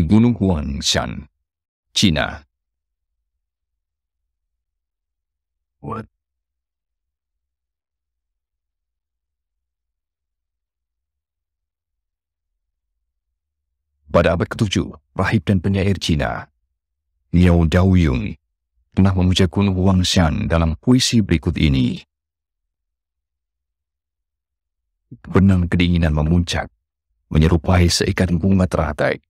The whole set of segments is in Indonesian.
Gunung Huangshan, Cina. What? Pada abad ke-7, rahib dan penyair Cina, Liao Daoyong, pernah memuja Gunung Huangshan dalam puisi berikut ini. Benang kedinginan memuncak, menyerupai seikat bunga teratai.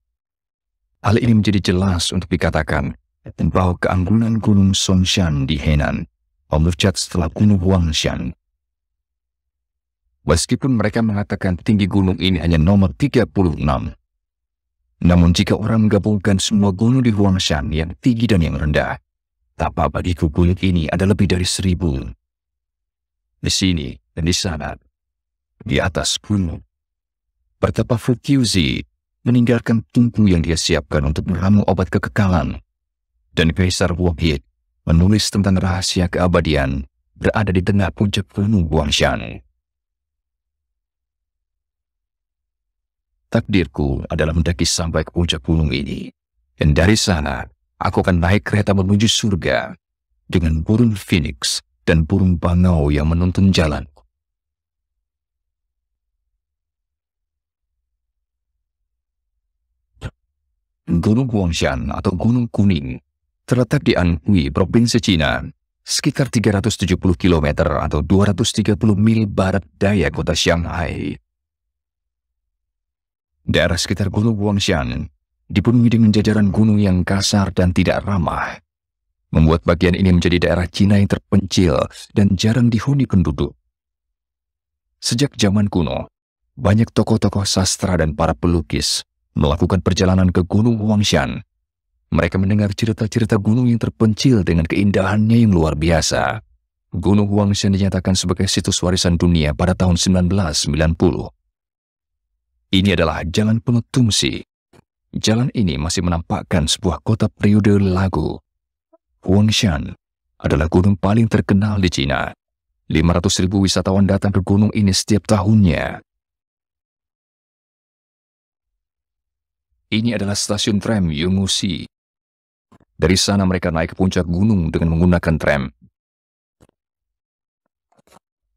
Hal ini menjadi jelas untuk dikatakan bahwa keanggunan Gunung Songshan di Henan memuncak setelah Gunung Huangshan. Meskipun mereka mengatakan tinggi gunung ini hanya nomor 36, namun jika orang menggabungkan semua gunung di Huangshan yang tinggi dan yang rendah, tak apa bagiku gunung ini ada lebih dari 1000. Di sini dan di sana, di atas gunung, betapa Fuqiuzi meninggalkan tungku yang dia siapkan untuk meramu obat kekekalan, dan Kaisar Wahid menulis tentang rahasia keabadian berada di tengah puncak gunung Huangshan. Takdirku adalah mendaki sampai ke puncak gunung ini, dan dari sana aku akan naik kereta menuju surga dengan burung Phoenix dan burung bangau yang menuntun jalan. Gunung Huangshan atau Gunung Kuning terletak di Anhui, Provinsi Cina, sekitar 370 km atau 230 mil barat daya kota Shanghai. Daerah sekitar Gunung Huangshan dipenuhi dengan jajaran gunung yang kasar dan tidak ramah, membuat bagian ini menjadi daerah Cina yang terpencil dan jarang dihuni penduduk. Sejak zaman kuno, banyak tokoh-tokoh sastra dan para pelukis melakukan perjalanan ke Gunung Huangshan. Mereka mendengar cerita-cerita gunung yang terpencil dengan keindahannya yang luar biasa. Gunung Huangshan dinyatakan sebagai situs warisan dunia pada tahun 1990. Ini adalah Jalan Penuh Tungsi. Jalan ini masih menampakkan sebuah kota periode lagu. Huangshan adalah gunung paling terkenal di Cina. 500.000 wisatawan datang ke gunung ini setiap tahunnya. Ini adalah stasiun tram Yonghusi. Dari sana mereka naik ke puncak gunung dengan menggunakan tram.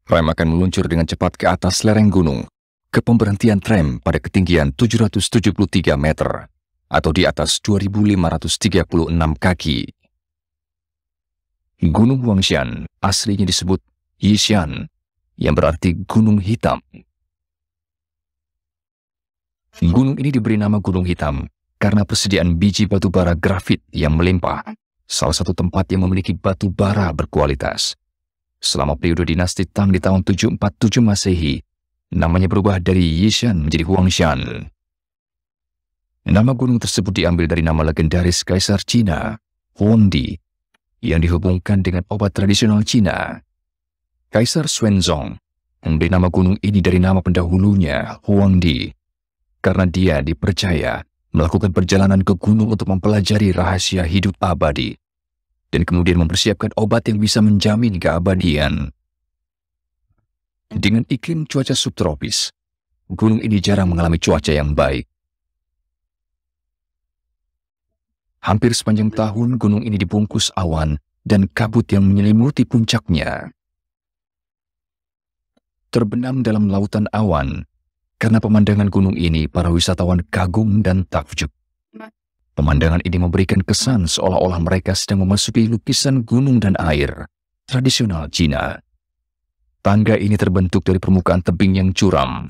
Tram akan meluncur dengan cepat ke atas lereng gunung, ke pemberhentian tram pada ketinggian 773 meter atau di atas 2.536 kaki. Gunung Huangshan aslinya disebut Yishan, yang berarti Gunung Hitam. Gunung ini diberi nama Gunung Hitam karena persediaan biji batu bara grafit yang melimpah, salah satu tempat yang memiliki batu bara berkualitas. Selama periode dinasti Tang di tahun 747 Masehi, namanya berubah dari Yishan menjadi Huangshan. Nama gunung tersebut diambil dari nama legendaris Kaisar Cina, Huangdi, yang dihubungkan dengan obat tradisional Cina. Kaisar Xuanzong memberi nama gunung ini dari nama pendahulunya, Huangdi, karena dia dipercaya melakukan perjalanan ke gunung untuk mempelajari rahasia hidup abadi, dan kemudian mempersiapkan obat yang bisa menjamin keabadian. Dengan iklim cuaca subtropis, gunung ini jarang mengalami cuaca yang baik. Hampir sepanjang tahun gunung ini dibungkus awan dan kabut yang menyelimuti puncaknya. Terbenam dalam lautan awan, karena pemandangan gunung ini para wisatawan kagum dan takjub. Pemandangan ini memberikan kesan seolah-olah mereka sedang memasuki lukisan gunung dan air tradisional Cina. Tangga ini terbentuk dari permukaan tebing yang curam.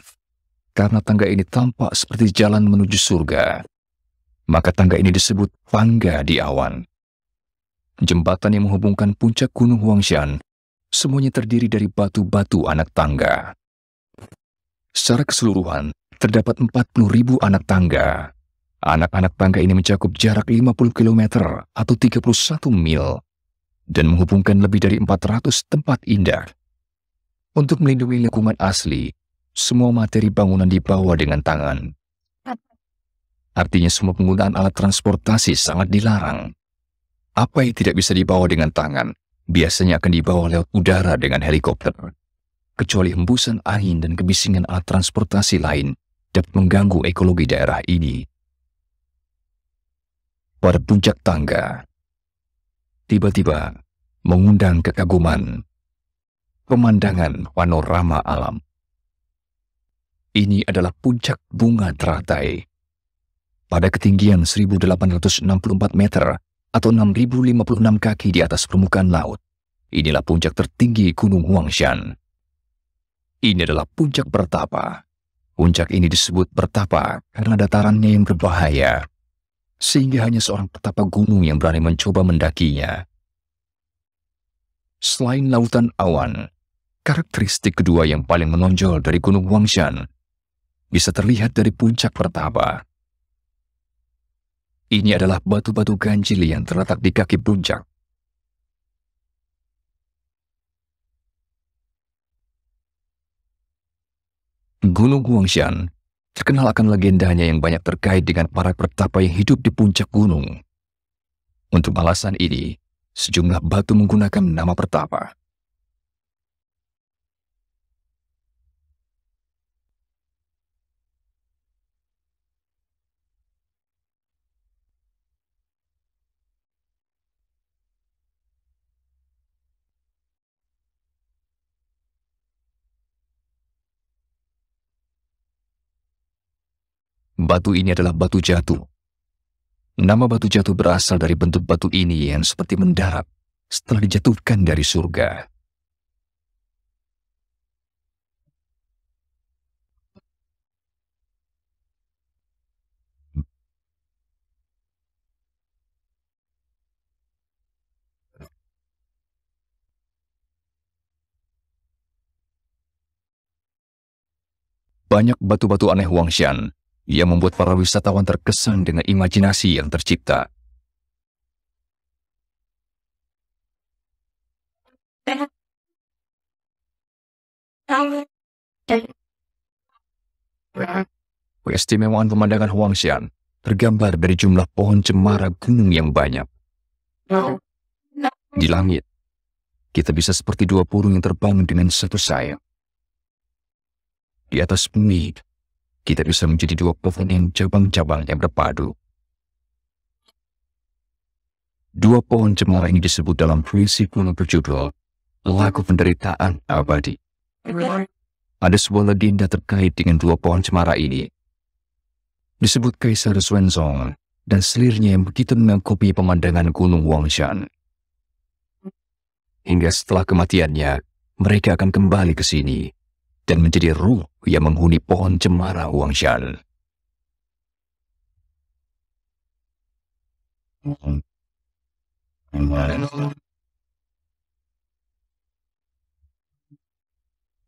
Karena tangga ini tampak seperti jalan menuju surga, maka tangga ini disebut tangga di awan. Jembatan yang menghubungkan puncak Gunung Huangshan semuanya terdiri dari batu-batu anak tangga. Secara keseluruhan, terdapat 40.000 anak tangga. Anak-anak tangga ini mencakup jarak 50 km atau 31 mil dan menghubungkan lebih dari 400 tempat indah. Untuk melindungi lingkungan asli, semua materi bangunan dibawa dengan tangan. Artinya semua penggunaan alat transportasi sangat dilarang. Apa yang tidak bisa dibawa dengan tangan, biasanya akan dibawa lewat udara dengan helikopter. Kecuali hembusan angin dan kebisingan alat transportasi lain dapat mengganggu ekologi daerah ini. pada puncak tangga. Tiba-tiba mengundang kekaguman. Pemandangan panorama alam. Ini adalah puncak bunga teratai. Pada ketinggian 1864 meter atau 6056 kaki di atas permukaan laut, inilah puncak tertinggi Gunung Huangshan. Ini adalah puncak bertapa. Puncak ini disebut bertapa karena datarannya yang berbahaya, sehingga hanya seorang petapa gunung yang berani mencoba mendakinya. Selain lautan awan, karakteristik kedua yang paling menonjol dari Gunung Huangshan bisa terlihat dari puncak bertapa. Ini adalah batu-batu ganjil yang terletak di kaki puncak. Gunung Huangshan terkenal akan legendanya yang banyak terkait dengan para petapa yang hidup di puncak gunung. Untuk alasan ini, sejumlah batu menggunakan nama petapa. Batu ini adalah batu jatuh. Nama batu jatuh berasal dari bentuk batu ini yang seperti mendarat setelah dijatuhkan dari surga. Banyak batu-batu aneh Huangshan yang membuat para wisatawan terkesan dengan imajinasi yang tercipta. Keistimewaan pemandangan Huangshan tergambar dari jumlah pohon cemara gunung yang banyak. Di langit, kita bisa seperti dua burung yang terbang dengan satu sayap. Di atas bumi, kita bisa menjadi dua pohon yang cabang-cabangnya berpadu. Dua pohon cemara ini disebut dalam puisi kuno berjudul Lagu Penderitaan Abadi. Ada sebuah legenda terkait dengan dua pohon cemara ini. Disebut Kaisar Xuanzong dan selirnya yang begitu mengagumi pemandangan Gunung Huangshan. Hingga setelah kematiannya, mereka akan kembali ke sini dan menjadi ruh yang menghuni pohon cemara Huangshan.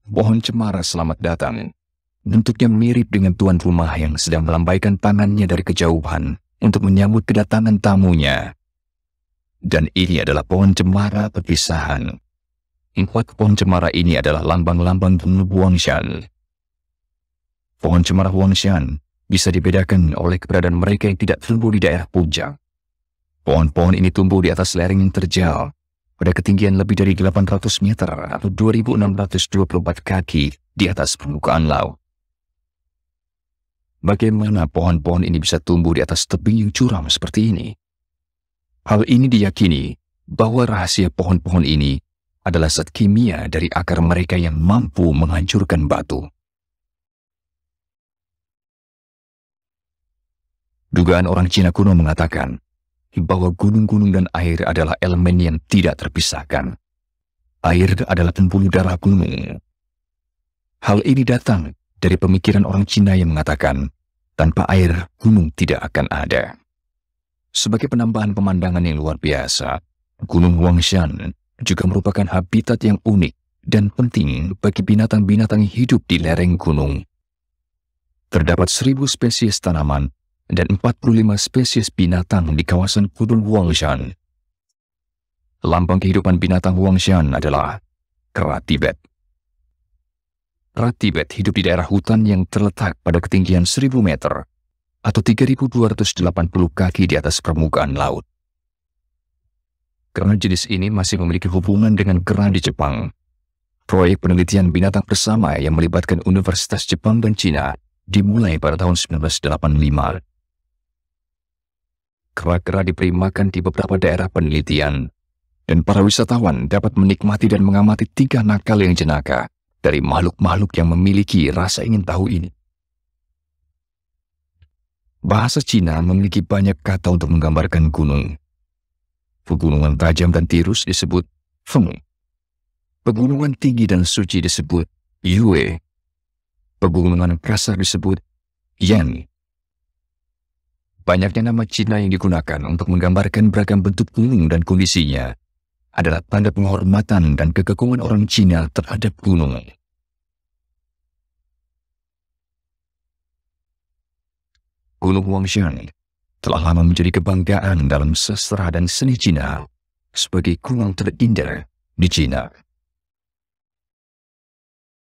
Pohon cemara selamat datang. Bentuknya mirip dengan tuan rumah yang sedang melambaikan tangannya dari kejauhan untuk menyambut kedatangan tamunya. Dan ini adalah pohon cemara perpisahan. Empat pohon cemara ini adalah lambang-lambang Gunung Huangshan. Pohon cemara Huangshan bisa dibedakan oleh keberadaan mereka yang tidak tumbuh di daerah puncak. Pohon-pohon ini tumbuh di atas lereng yang terjal pada ketinggian lebih dari 800 meter atau 2.624 kaki di atas permukaan laut. Bagaimana pohon-pohon ini bisa tumbuh di atas tebing yang curam seperti ini? Hal ini diyakini bahwa rahasia pohon-pohon ini adalah zat kimia dari akar mereka yang mampu menghancurkan batu. Dugaan orang Cina kuno mengatakan bahwa gunung-gunung dan air adalah elemen yang tidak terpisahkan. Air adalah pembuluh darah gunung. Hal ini datang dari pemikiran orang Cina yang mengatakan tanpa air gunung tidak akan ada. Sebagai penambahan pemandangan yang luar biasa, Gunung Huangshan juga merupakan habitat yang unik dan penting bagi binatang-binatang yang hidup di lereng gunung. Terdapat 1.000 spesies tanaman dan 45 spesies binatang di kawasan Gunung Huangshan. Lambang kehidupan binatang Huangshan adalah kera Tibet. Kera Tibet hidup di daerah hutan yang terletak pada ketinggian 1.000 meter atau 3.280 kaki di atas permukaan laut. Karena jenis ini masih memiliki hubungan dengan kera di Jepang, proyek penelitian binatang bersama yang melibatkan Universitas Jepang dan Cina dimulai pada tahun 1985. kera-kera diberi makan di beberapa daerah penelitian, dan para wisatawan dapat menikmati dan mengamati tingkah nakal yang jenaka dari makhluk-makhluk yang memiliki rasa ingin tahu ini. Bahasa Cina memiliki banyak kata untuk menggambarkan gunung. Pegunungan tajam dan tirus disebut Feng. Pegunungan tinggi dan suci disebut Yue. Pegunungan kasar disebut Yan. Banyaknya nama Cina yang digunakan untuk menggambarkan beragam bentuk gunung dan kondisinya adalah tanda penghormatan dan kekaguman orang Cina terhadap gunung. Gunung Huangshan telah lama menjadi kebanggaan dalam sastra dan seni Cina sebagai gunung terindah di Cina.